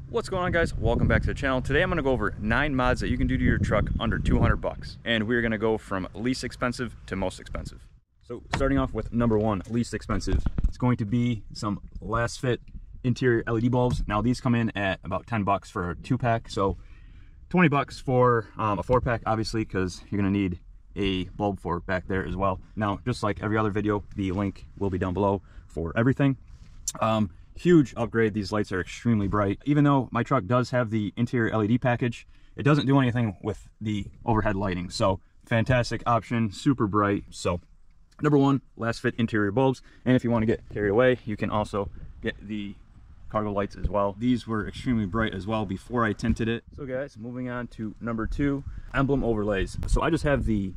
What's going on, guys? Welcome back to the channel. Today I'm going to go over 9 mods that you can do to your truck under 200 bucks, and we're going to go from least expensive to most expensive. So starting off with number 1, least expensive, it's going to be some last fit interior LED bulbs. Now these come in at about 10 bucks for a 2-pack, so 20 bucks for a 4-pack, obviously, because you're going to need a bulb for back there as well. Now, just like every other video, the link will be down below for everything. Huge upgrade. These lights are extremely bright. Even though my truck does have the interior LED package, it doesn't do anything with the overhead lighting. So fantastic option, super bright. So number 1, last fit interior bulbs. And if you want to get carried away, you can also get the cargo lights as well. These were extremely bright as well before I tinted it. So guys, moving on to number 2, emblem overlays. So I just have the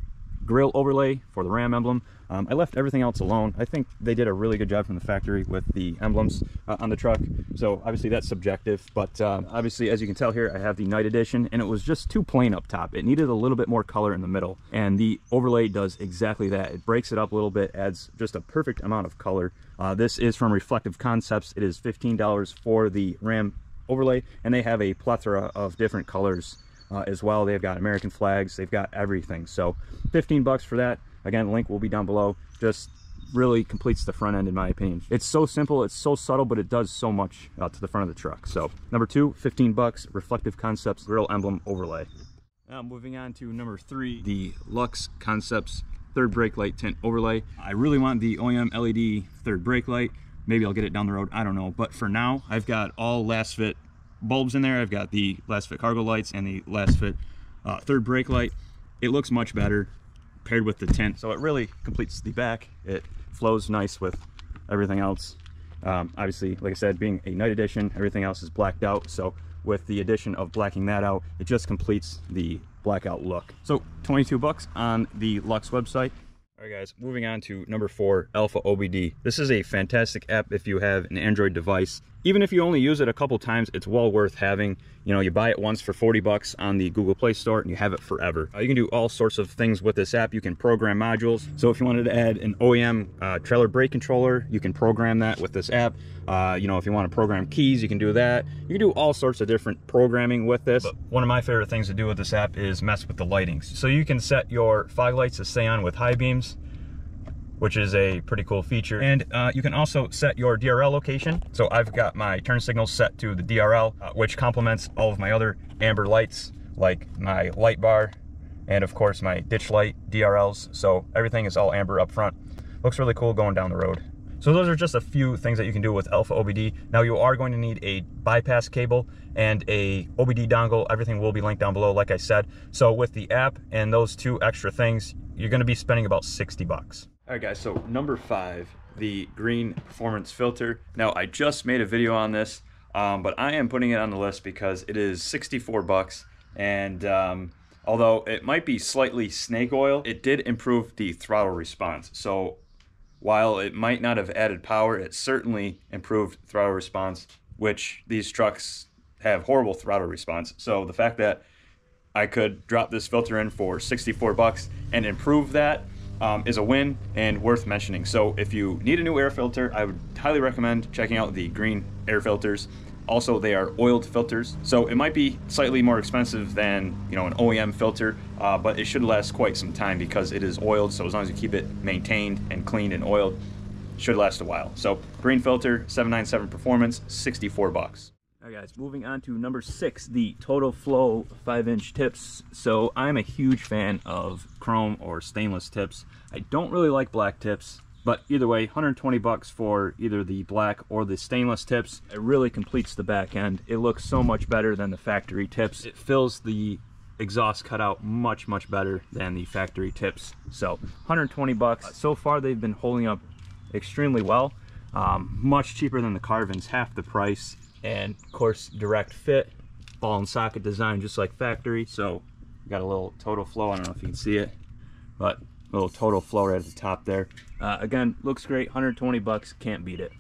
grill overlay for the Ram emblem. I left everything else alone. I think they did a really good job from the factory with the emblems on the truck. So obviously that's subjective, but obviously, as you can tell here, I have the night edition, and it was just too plain up top. It needed a little bit more color in the middle, and the overlay does exactly that. It breaks it up a little bit, adds just a perfect amount of color. This is from Reflective Concepts. It is $15 for the Ram overlay, and they have a plethora of different colors as well. They've got American flags, they've got everything. So 15 bucks for that. Again, link will be down below. Just really completes the front end, in my opinion. It's so simple, it's so subtle, but it does so much to the front of the truck. So number 2, 15 bucks, Reflective Concepts grill emblem overlay. Now moving on to number 3, the Lux Concepts third brake light tint overlay. I really want the OEM LED third brake light. Maybe I'll get it down the road, I don't know. But for now, I've got all last fit bulbs in there. I've got the last fit cargo lights and the last fit third brake light. It looks much better paired with the tint, so it really completes the back. It flows nice with everything else. Obviously, like I said, being a night edition, everything else is blacked out, so with the addition of blacking that out, it just completes the blackout look. So 22 bucks on the Lux website. All right guys, moving on to number 4, Alpha OBD. This is a fantastic app if you have an Android device. Even if you only use it a couple times, it's well worth having. You know, you buy it once for 40 bucks on the Google Play Store and you have it forever. You can do all sorts of things with this app. You can program modules. So if you wanted to add an OEM trailer brake controller, you can program that with this app. You know, if you want to program keys, you can do that. You can do all sorts of different programming with this. But one of my favorite things to do with this app is mess with the lightings. So you can set your fog lights to stay on with high beams, which is a pretty cool feature. And you can also set your DRL location. So I've got my turn signals set to the DRL, which complements all of my other amber lights, like my light bar, and of course my ditch light DRLs. So everything is all amber up front. Looks really cool going down the road. So those are just a few things that you can do with Alpha OBD. Now you are going to need a bypass cable and a OBD dongle. Everything will be linked down below, like I said. So with the app and those 2 extra things, you're gonna be spending about 60 bucks. All right guys, so number 5, the green performance filter. Now I just made a video on this, but I am putting it on the list because it is 64 bucks, and although it might be slightly snake oil, it did improve the throttle response. So while it might not have added power, it certainly improved throttle response, which these trucks have horrible throttle response. So the fact that I could drop this filter in for 64 bucks and improve that is a win and worth mentioning. So if you need a new air filter, I would highly recommend checking out the green air filters. Also, they are oiled filters, so it might be slightly more expensive than, you know, an OEM filter, but it should last quite some time because it is oiled. So as long as you keep it maintained and cleaned and oiled, it should last a while. So green filter, 797 performance, 64 bucks. All right guys, moving on to number 6, the Total Flow 5-inch tips. So I'm a huge fan of chrome or stainless tips. I don't really like black tips, but either way, 120 bucks for either the black or the stainless tips. It really completes the back end. It looks so much better than the factory tips. It fills the exhaust cutout much better than the factory tips. So 120 bucks. So far they've been holding up extremely well. Much cheaper than the Carvins, half the price. And of course, direct fit, ball and socket design just like factory. So got a little Total Flow, I don't know if you can see it, but a little Total Flow right at the top there. Again, looks great, 120 bucks, can't beat it.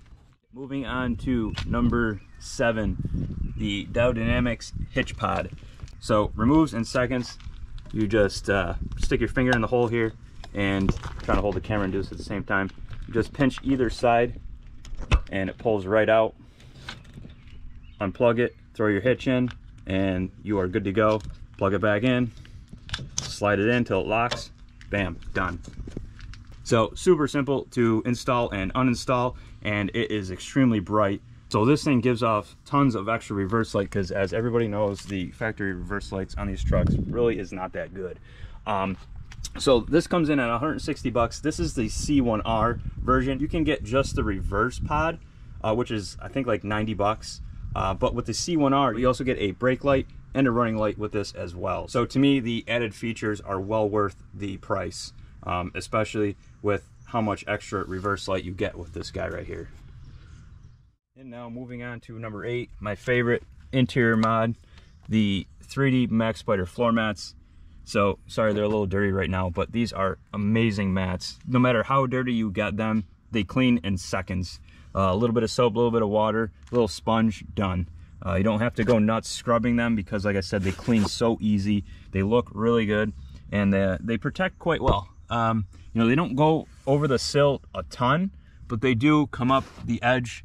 Moving on to number 7, the Dow Dynamics Hitch Pod. So removes in seconds. You just stick your finger in the hole here, and trying to hold the camera and do this at the same time. You just pinch either side and it pulls right out. Unplug it, throw your hitch in, and you are good to go. Plug it back in, slide it in till it locks, bam, done. So super simple to install and uninstall, and it is extremely bright. So this thing gives off tons of extra reverse light, because as everybody knows, the factory reverse lights on these trucks really is not that good. So this comes in at 160 bucks. This is the C1R version. You can get just the reverse pod, which is I think like 90 bucks. But with the C1R, you also get a brake light and a running light with this as well. So to me, the added features are well worth the price, especially with how much extra reverse light you get with this guy right here. And now moving on to number 8, my favorite interior mod, the 3D MaxSpider floor mats. So sorry they're a little dirty right now, but these are amazing mats. No matter how dirty you get them, they clean in seconds. A little bit of soap, a little bit of water, a little sponge, done. You don't have to go nuts scrubbing them, because like I said, they clean so easy. They look really good, and they protect quite well. You know, they don't go over the sill a ton, but they do come up the edge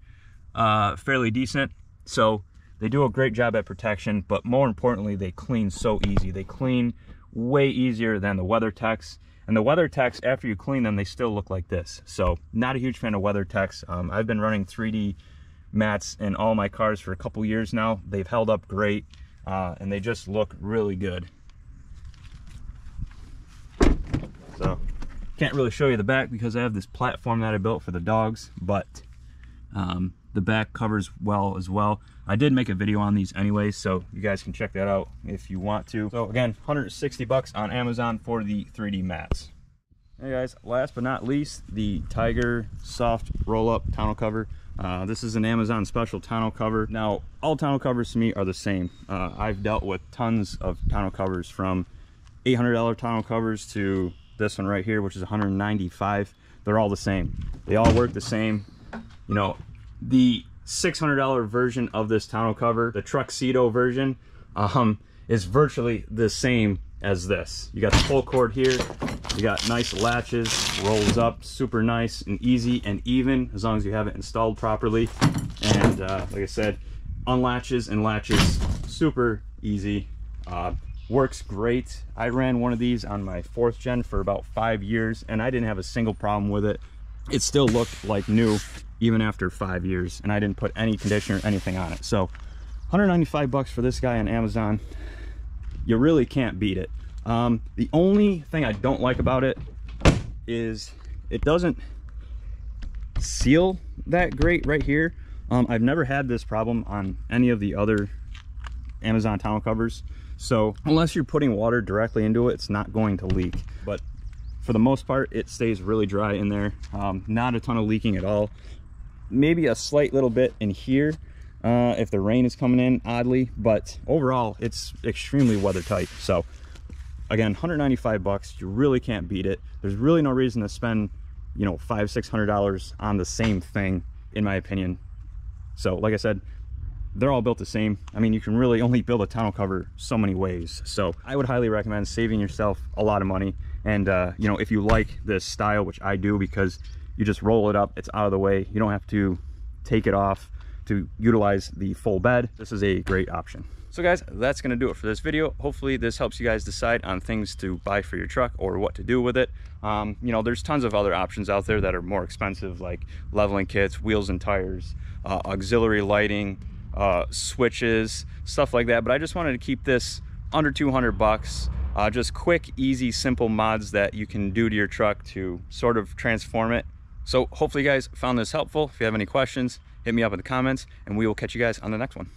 fairly decent. So they do a great job at protection, but more importantly, they clean so easy. They clean way easier than the WeatherTechs. And the WeatherTechs, after you clean them, they still look like this. So not a huge fan of WeatherTechs. I've been running 3D mats in all my cars for a couple years now. They've held up great, and they just look really good. So can't really show you the back because I have this platform that I built for the dogs, but the back covers well as well. I did make a video on these anyway, so you guys can check that out if you want to. So again, 160 bucks on Amazon for the 3D mats. Hey guys, last but not least, the Tiger soft roll-up tonneau cover. This is an Amazon special tonneau cover. Now, all tonneau covers to me are the same. I've dealt with tons of tonneau covers, from $800 tonneau covers to this one right here, which is $195. They're all the same. They all work the same. You know, the $600 version of this tonneau cover, the Truxedo version, is virtually the same as this. You got the pull cord here, you got nice latches, rolls up super nice and easy and even, as long as you have it installed properly. And like I said, unlatches and latches super easy. Works great. I ran one of these on my 4th gen for about 5 years, and I didn't have a single problem with it. It still looked like new even after 5 years, and I didn't put any conditioner or anything on it. So 195 bucks for this guy on Amazon. You really can't beat it. The only thing I don't like about it is it doesn't seal that great right here. I've never had this problem on any of the other Amazon tonneau covers, so unless you're putting water directly into it, it's not going to leak. But for the most part, it stays really dry in there. Not a ton of leaking at all. Maybe a slight little bit in here if the rain is coming in oddly, but overall it's extremely weather tight. So again, 195 bucks, you really can't beat it. There's really no reason to spend, you know, $500–600 on the same thing, in my opinion. So like I said, they're all built the same. I mean, you can really only build a tonneau cover so many ways. So I would highly recommend saving yourself a lot of money. And you know, if you like this style, which I do, because you just roll it up, it's out of the way, you don't have to take it off to utilize the full bed, this is a great option. So guys, that's gonna do it for this video. Hopefully this helps you guys decide on things to buy for your truck or what to do with it. You know, there's tons of other options out there that are more expensive, like leveling kits, wheels and tires, auxiliary lighting, switches, stuff like that. But I just wanted to keep this under 200 bucks. Just quick, easy, simple mods that you can do to your truck to sort of transform it. So hopefully you guys found this helpful. If you have any questions, hit me up in the comments, and we will catch you guys on the next one.